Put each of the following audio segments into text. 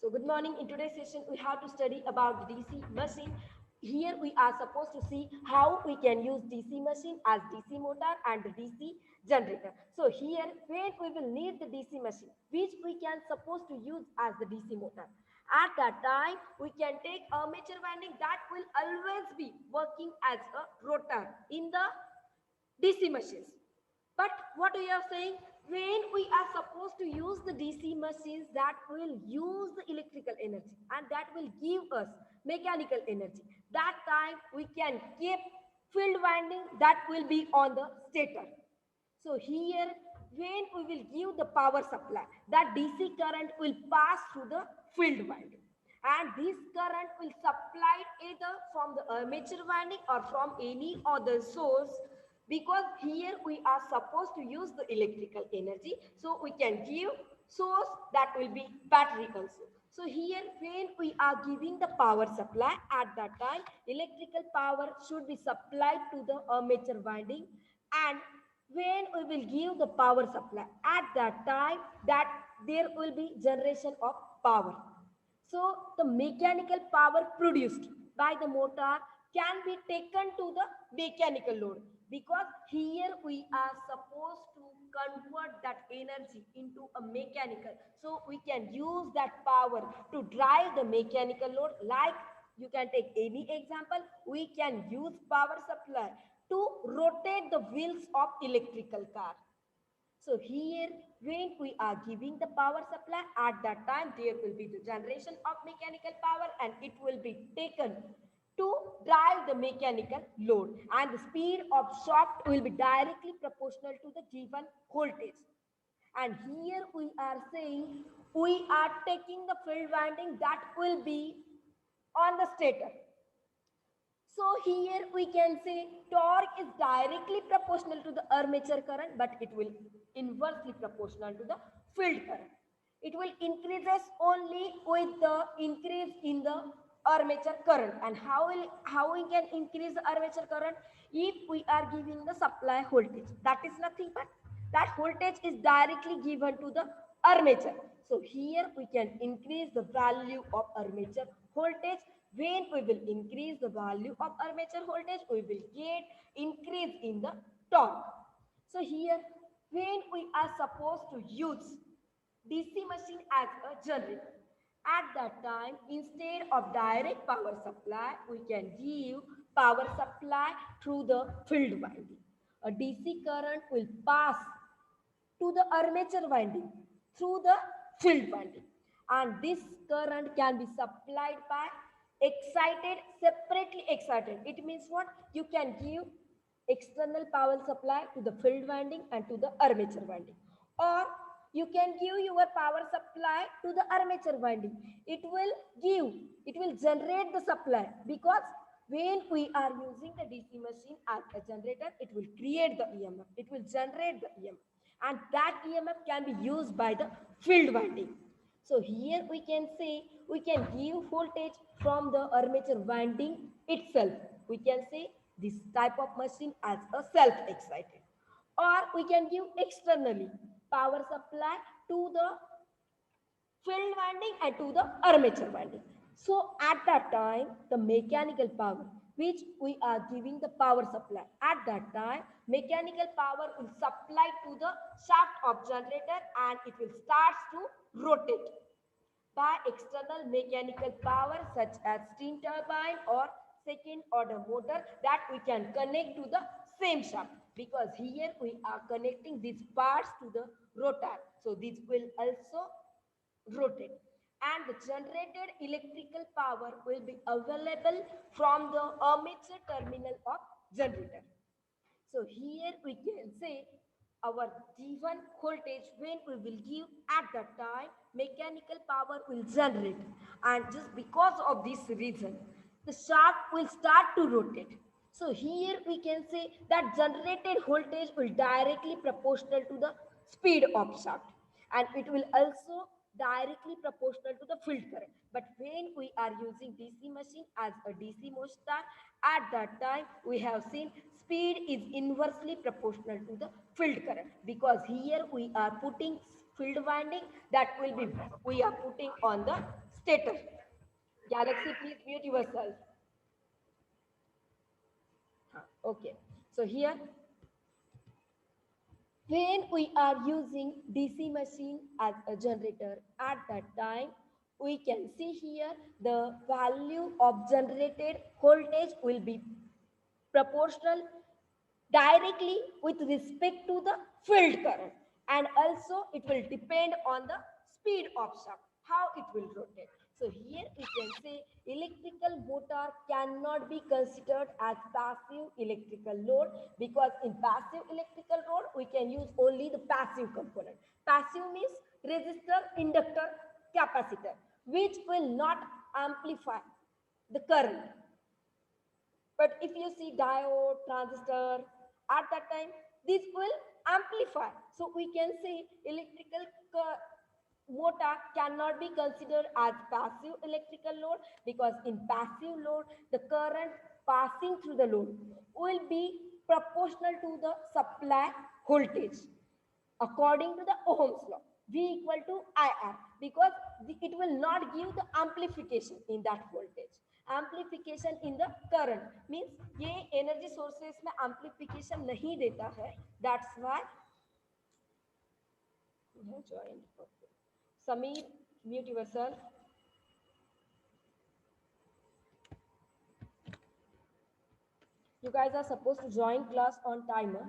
So good morning. In today's session, we have to study about the DC machine. Here we are supposed to see how we can use DC machine as DC motor and the DC generator. So here, when we will need the DC machine, which we can supposed to use as the DC motor. At that time, we can take armature winding that will always be working as a rotor in the DC machines. But what we are saying, when we are supposed to use the DC machines that will use the electrical energy and that will give us mechanical energy, that time we can keep field winding that will be on the stator. So here, when we will give the power supply, that DC current will pass through the field winding. And this current will supply either from the armature winding or from any other source, because here we are supposed to use the electrical energy. So we can give source that will be battery also. So here when we are giving the power supply, at that time electrical power should be supplied to the armature winding, and when we will give the power supply, at that time that there will be generation of power. So the mechanical power produced by the motor can be taken to the mechanical load, because here we are supposed to convert that energy into a mechanical. So we can use that power to drive the mechanical load. Like, you can take any example, we can use power supply to rotate the wheels of electrical car. So here, when we are giving the power supply, at that time there will be the generation of mechanical power and it will be taken to drive the mechanical load, and the speed of shaft will be directly proportional to the given voltage. And here we are saying we are taking the field winding that will be on the stator. So here we can say torque is directly proportional to the armature current, but it will inversely proportional to the field current. It will increases only with the increase in the armature current. And how we can increase the armature current? If we are giving the supply voltage, that is nothing but that voltage is directly given to the armature. So here we can increase the value of armature voltage. When we will increase the value of armature voltage, we will get increase in the torque. So here, when we are supposed to use DC machine as a generator, at that time, instead of direct power supply, we can give power supply through the field winding. A DC current will pass to the armature winding through the field winding, and this current can be supplied by excited, separately excited. It means what? You can give external power supply to the field winding and to the armature winding, or you can give your power supply to the armature winding. It will generate the supply, because when we are using the DC machine as a generator, it will create the EMF, it will generate the EMF, and that EMF can be used by the field winding. So here we can say we can give voltage from the armature winding itself. We can say this type of machine as a self-excited. Or we can give externally power supply to the field winding and to the armature winding. So at that time, the mechanical power which we are giving the power supply, at that time mechanical power will supply to the shaft of generator and it will start to rotate by external mechanical power such as steam turbine or second order motor that we can connect to the same shaft, because here we are connecting these parts to the rotor. So this will also rotate, and the generated electrical power will be available from the armature terminal of generator. So here we can say our given voltage, when we will give at that time, mechanical power will generate, and just because of this reason the shaft will start to rotate. So here we can say that generated voltage will directly proportional to the speed of shaft, and it will also directly proportional to the field current. But when we are using DC machine as a DC motor, at that time we have seen speed is inversely proportional to the field current, because here we are putting field winding that will be we are putting on the stator. Galaxy, please mute yourself. Okay. So here, when we are using DC machine as a generator, at that time, we can see here the value of generated voltage will be proportional directly with respect to the field current, and also it will depend on the speed of shaft, how it will rotate. So here we can say electrical motor cannot be considered as passive electrical load, because in passive electrical load we can use only the passive component. Passive means resistor, inductor, capacitor, which will not amplify the current. But if you see diode, transistor, at that time, this will amplify. So we can say electrical motor cannot be considered as passive electrical load, because in passive load, the current passing through the load will be proportional to the supply voltage according to the Ohm's law. V equal to IR, because it will not give the amplification in that voltage. Amplification in the current means ये energy sources में amplification नहीं देता है. That's why join. Sameer, mute yourself. You guys are supposed to join class on timer.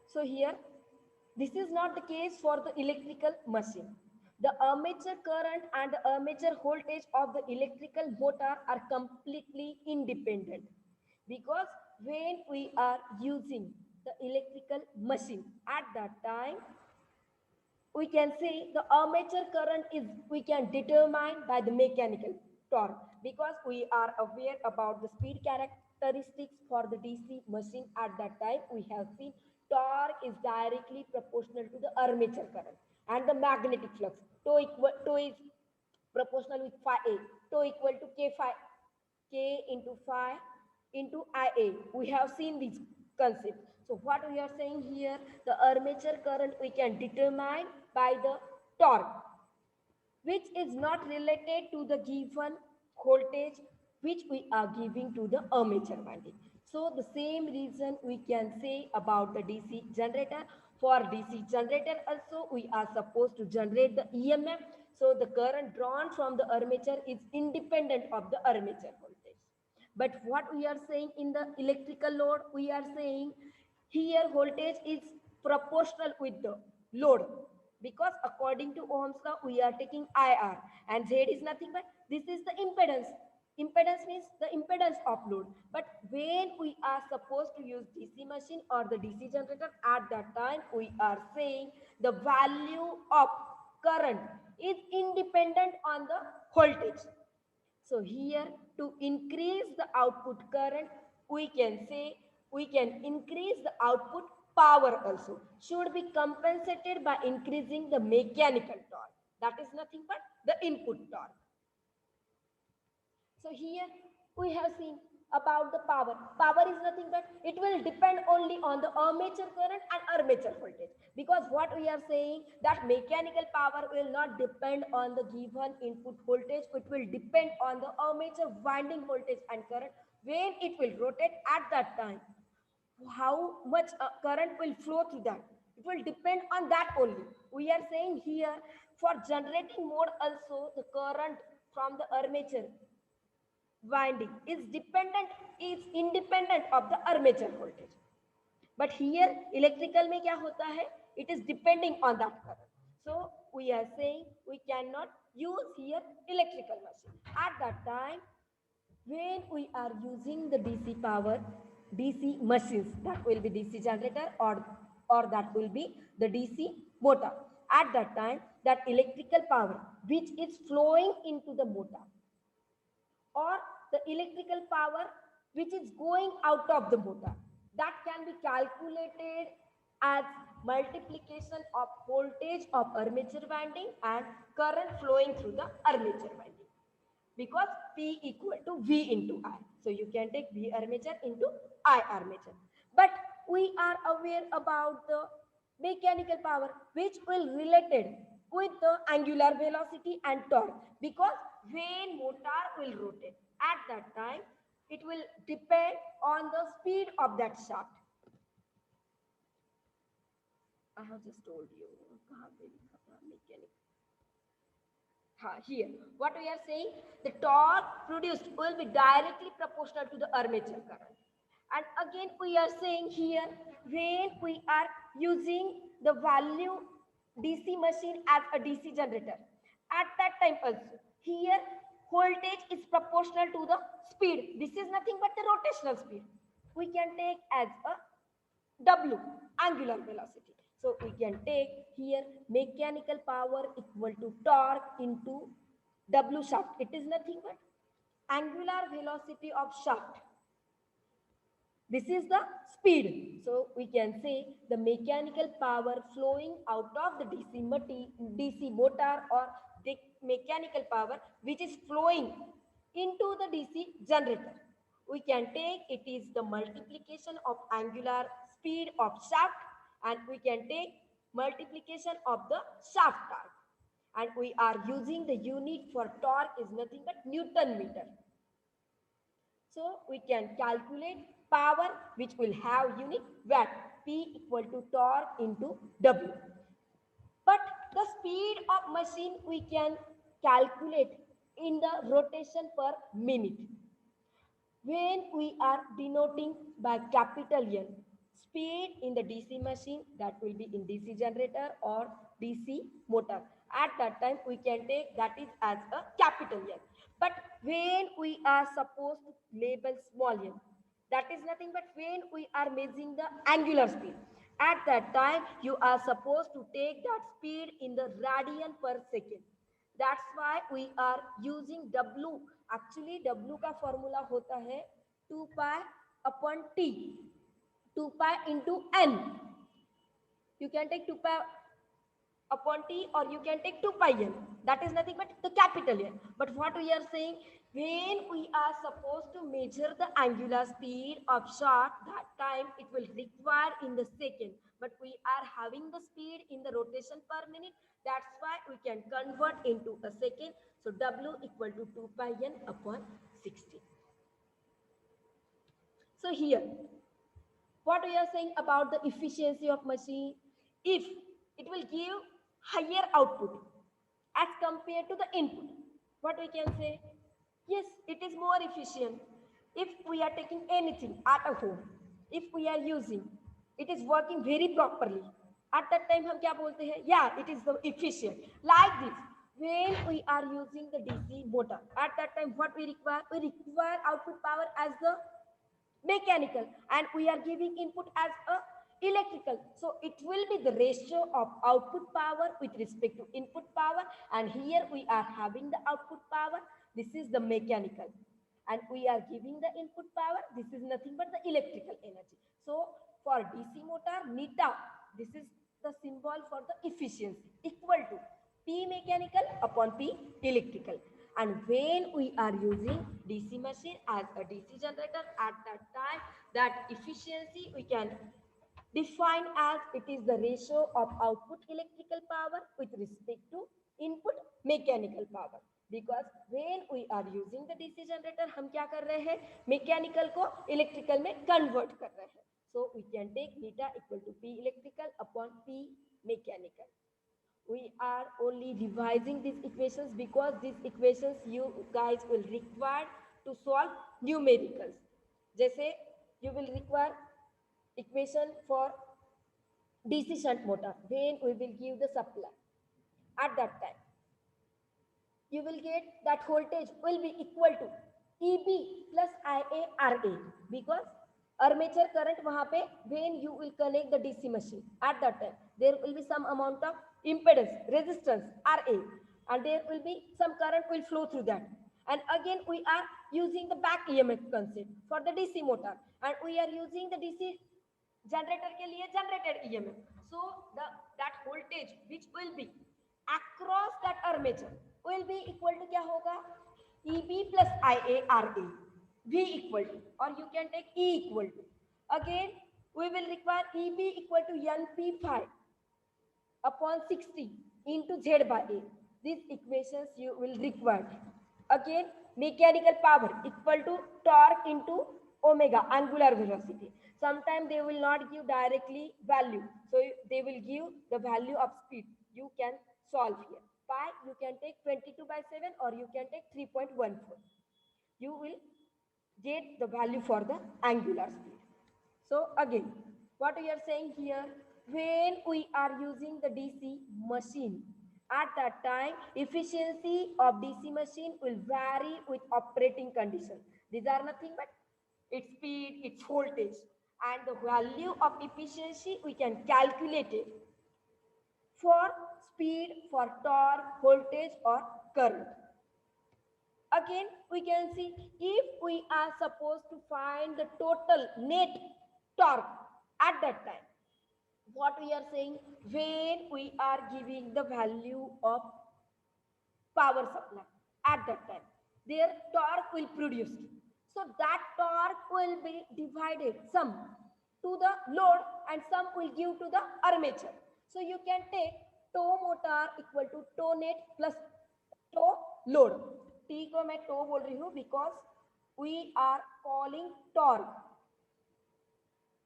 So here, this is not the case for the electrical machine. The armature current and the armature voltage of the electrical motor are completely independent, because when we are using the electrical machine, at that time we can say the armature current is we can determine by the mechanical torque, because we are aware about the speed characteristics for the DC machine. At that time we have seen torque is directly proportional to the armature current, and the magnetic flux tau is proportional with phi a, tau equal to k phi k into phi into ia. We have seen this concept. So what we are saying here, the armature current we can determine by the torque, which is not related to the given voltage which we are giving to the armature winding. So the same reason we can say about the DC generator. For DC generator also we are supposed to generate the EMF. So the current drawn from the armature is independent of the armature voltage. But what we are saying in the electrical load, we are saying here voltage is proportional with the load, because according to Ohm's law we are taking IR, and Z is nothing but this is the impedance. Impedance means the impedance of load. But when we are supposed to use DC machine or the DC generator, at that time we are saying the value of current is independent on the voltage. So here, to increase the output current, we can say we can increase the output power also. Should be compensated by increasing the mechanical torque. That is nothing but the input torque. So here we have seen about the power. Power is nothing but it will depend only on the armature current and armature voltage, because what we are saying that mechanical power will not depend on the given input voltage. It will depend on the armature winding voltage and current when it will rotate at that time. How much current will flow through that, it will depend on that only. We are saying here for generating mode also the current from the armature winding is independent of the armature voltage. But here electrical में क्या होता है, it is depending on that current. So we are saying we cannot use here electrical machine. At that time when we are using the DC power, DC machines, that will be DC generator or that will be the DC motor. At that time that electrical power which is flowing into the motor, or the electrical power which is going out of the motor, that can be calculated as multiplication of voltage of armature winding and current flowing through the armature winding, because P equal to V into I. So you can take V armature into I armature. But we are aware about the mechanical power which will related with the angular velocity and torque, because when motor will rotate at that time, it will depend on the speed of that shaft. I have just told you. Mechanic. Here, what we are saying, the torque produced will be directly proportional to the armature current. And again, we are saying here, when we are using the value DC machine as a DC generator, at that time also, here voltage is proportional to the speed. This is nothing but the rotational speed. We can take as a W, angular velocity. So we can take here mechanical power equal to torque into W shaft. It is nothing but angular velocity of shaft. This is the speed. So we can say the mechanical power flowing out of the DC motor, or the mechanical power which is flowing into the DC generator. We can take it is the multiplication of angular speed of shaft, and we can take multiplication of the shaft torque. And we are using the unit for torque is nothing but Newton meter. So we can calculate power which will have unit watt, P equal to torque into W. But the speed of machine we can calculate in the rotation per minute. When we are denoting by capital N, speed in the DC machine, that will be in DC generator or DC motor. At that time, we can take that is as a capital N. But when we are supposed to label small n, that is nothing but when we are measuring the angular speed. At that time, you are supposed to take that speed in the radian per second. That's why we are using W. Actually, W का formula होता है 2 pi upon T. 2 pi into N. You can take 2 pi upon T, or you can take 2 pi N. That is nothing but the capital N. But what we are saying, when we are supposed to measure the angular speed of shaft, that time it will require in the second. But we are having the speed in the rotation per minute. That's why we can convert into a second. So W equal to 2 pi N upon 60. So here, what we are saying about the efficiency of machine, if it will give higher output as compared to the input, what we can say, yes, it is more efficient. If we are taking anything at a home, if we are using, it is working very properly, at that time हम क्या बोलते हैं, yeah, it is the efficient. Like this, when we are using the DC motor, at that time what we require output power as the mechanical, and we are giving input as a electrical. So it will be the ratio of output power with respect to input power, and here we are having the output power, this is the mechanical, and we are giving the input power, this is nothing but the electrical energy. So for DC motor, neta, this is the symbol for the efficiency, equal to P mechanical upon P electrical. And when we are using DC machine as a DC generator, at that time, that efficiency we can define as it is the ratio of output electrical power with respect to input mechanical power. Because when we are using the DC generator, हम क्या कर रहे हैं, mechanical को electrical में convert कर रहे हैं. So we can take neta equal to P electrical upon P mechanical. We are only revising these equations because these equations you guys will require to solve numericals. जैसे you will require equation for DC shunt motor when we will give the supply. At that time, you will get that voltage will be equal to EB plus IARA, because armature current वहाँ पे when you will connect the DC machine, at that time there will be some amount of impedance, resistance RA, and there will be some current will flow through that. And again we are using the back EMF concept for the DC motor, and we are using the DC generator के लिए generated EMF. So that voltage which will be across that armature will be equal to क्या होगा, EB plus IARA, V equal to, or you can take E equal to. Again we will require EB equal to NP5 upon 60. into Z by A. These equations you will require. Again, mechanical power equal to torque into omega, angular velocity. Sometimes they will not give directly value, so they will give the value of speed. You can solve here. Pi you can take 22/7 or you can take 3.14. You will get the value for the angular speed. So again, what we are saying here, when we are using the DC machine, at that time, efficiency of DC machine will vary with operating condition. These are nothing but its speed, its voltage, and the value of efficiency we can calculate it for speed, for torque, voltage, or current. Again, we can see if we are supposed to find the total net torque at that time, what we are saying, when we are giving the value of power supply at that time, their torque will produce. So that torque will be divided, some to the load and some will give to the armature. So you can take tow motor equal to tow net plus tow load. T को मैं tow बोल रही हूँ because we are calling torque,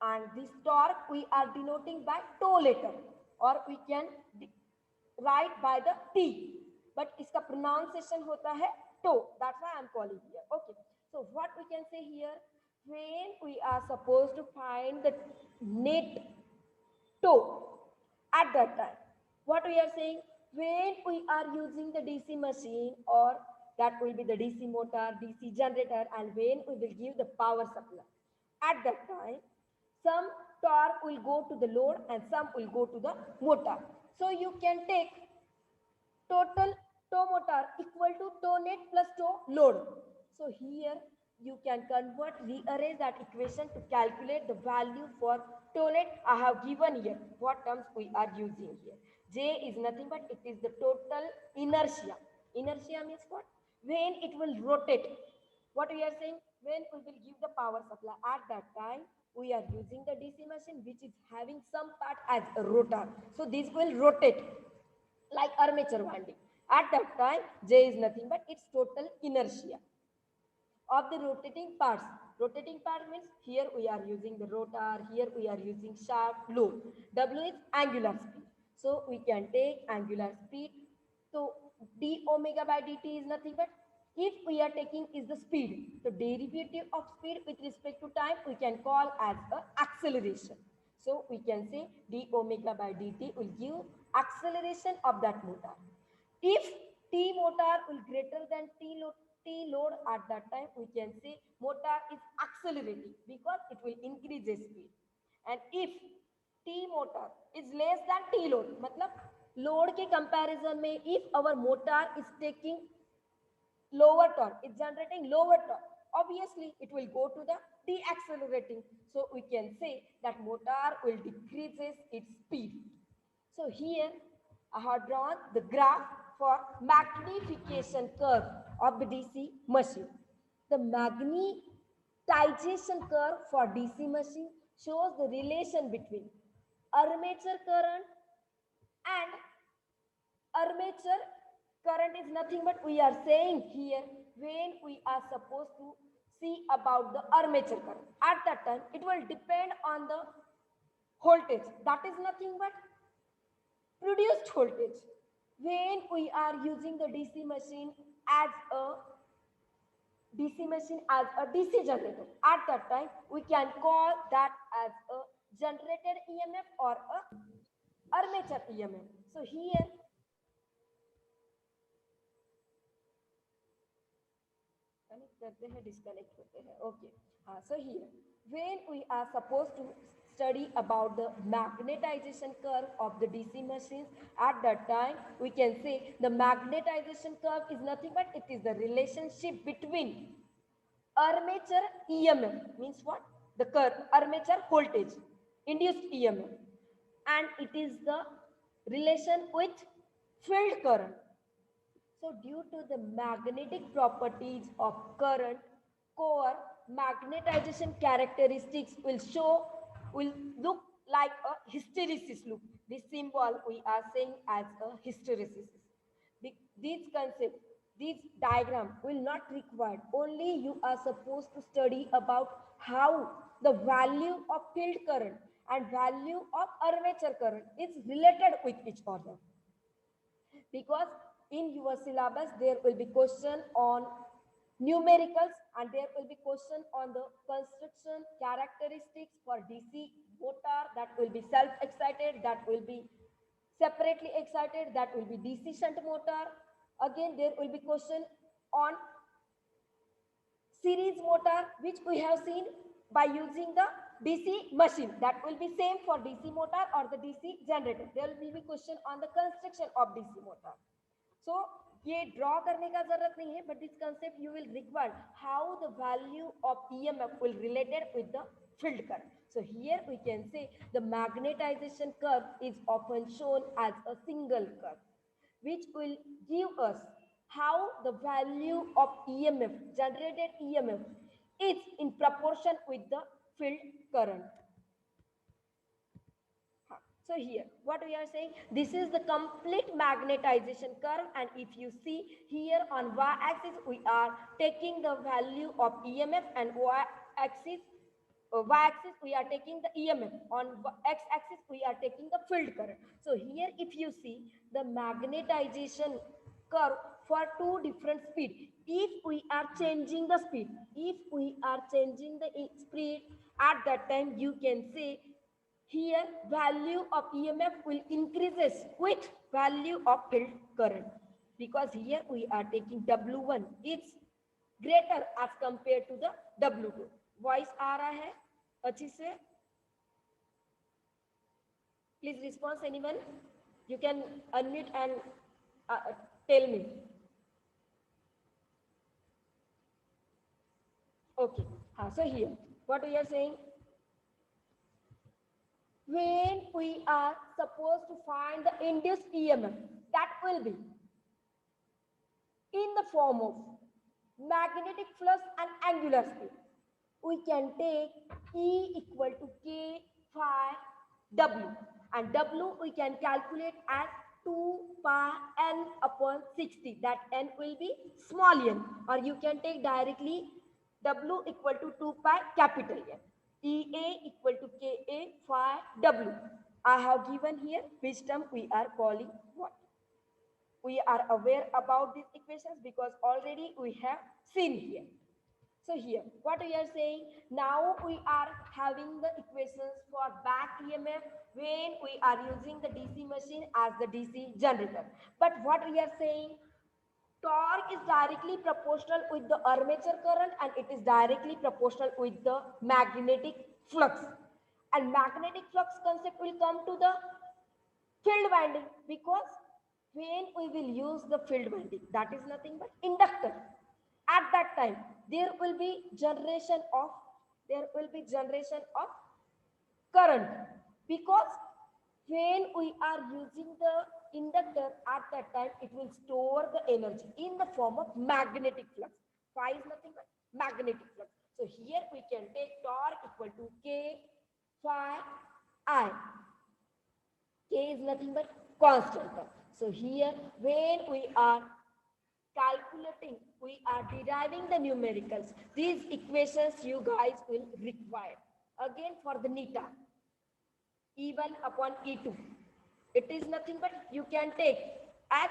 and this torque we are denoting by tow letter, or we can write by the T, but इसका pronunciation होता है tow. That's why I'm calling here. Okay. So what we can say here, when we are supposed to find the net tow at that time, what we are saying, when we are using the DC machine, or that will be the DC motor, DC generator, and when we will give the power supply at that time, some torque will go to the load and some will go to the motor. So you can take total tow motor equal to tow net plus tow load. So here you can convert, rearrange that equation to calculate the value for tow net. I have given here what terms we are using here. J is nothing but it is the total inertia. Inertia means what? When it will rotate. What we are saying, when we will give the power supply at that time, we are using the DC machine which is having some part as a rotor. So this will rotate like armature winding. At that time, J is nothing but its total inertia of the rotating parts. Rotating part means here we are using the rotor, here we are using shaft, load. W is angular speed. So we can take angular speed. So d omega by dt is nothing but, if we are taking is the speed. So derivative of speed with respect to time we can call as a acceleration. So we can say d omega by dt will give acceleration of that motor. If T motor will greater than T load at that time, we can say motor is accelerating because it will increase the speed. And if T motor is less than T load, मतलब load के comparison में if our motor is taking lower torque, it's generating lower torque, obviously it will go to the deaccelerating. So we can say that motor will decreases its speed. So here I have drawn the graph for magnification curve of the DC machine. The magnetization curve for DC machine shows the relation between armature current, and armature current is nothing but we are saying here when we are supposed to see about the armature current. At that time, it will depend on the voltage. That is nothing but produced voltage. When we are using the DC machine as a DC generator, at that time we can call that as a generated EMF or a armature EMF. So here connect करते हैं, disconnect होते हैं. Okay. So here, when we are supposed to study about the magnetization curve of the DC machines, at that time we can say the magnetization curve is nothing but it is the relationship between armature EMF, means what? The curve, armature voltage, induced EMF, and it is the relation with field current. So due to the magnetic properties of current, core magnetization characteristics will look like a hysteresis loop. This symbol we are saying as a hysteresis. These concepts, these diagram will not required. Only you are supposed to study about how the value of field current and value of armature current is related with each other. Because in your syllabus there will be question on numericals and there will be question on the construction characteristics for DC motor, that will be self excited, that will be separately excited, that will be DC shunt motor. Again there will be question on series motor, which we have seen by using the DC machine, that will be same for DC motor or the DC generator. There will be question on the construction of DC motor. So ये draw करने का जरूरत नहीं है, but this concept you will require how the value of EMF will related with the field current. So here we can say the magnetization curve is often shown as a single curve, which will give us how the value of EMF, generated EMF, is in proportion with the field current. So here, what we are saying, this is the complete magnetization curve, and if you see here on y-axis, we are taking the value of EMF, and y-axis, we are taking the EMF. On x-axis, we are taking the field current. So here, if you see the magnetization curve for two different speed, if we are changing the speed, at that time you can say here value of EMF will increases with value of field current, because here we are taking W1 is greater as compared to the W2. Voice आ रहा है अच्छी से? Please response anyone. You can unmute and tell me. Okay. So here what we are saying, when we are supposed to find the induced EMF, that will be in the form of magnetic flux and angular speed. We can take E equal to K phi W, and W we can calculate as 2 pi n upon 60, that n will be small n, or you can take directly W equal to 2 pi capital N. EA equal to KA phi W. I have given here which term we are calling what. We are aware about these equations because already we have seen here. So here, what we are saying, now we are having the equations for back EMF when we are using the DC machine as the DC generator. But what we are saying, torque is directly proportional with the armature current and it is directly proportional with the magnetic flux. And magnetic flux concept will come to the field winding, because when we will use the field winding, that is nothing but inductor. At that time, there will be generation of current, because when we are using the inductor, at that time it will store the energy in the form of magnetic flux. Phi is nothing but magnetic flux. So here we can take torque equal to K phi I. K is nothing but constant term. So here when we are calculating, we are deriving the numericals. These equations you guys will require. Again for the neta, E1 upon E2. It is nothing but you can take as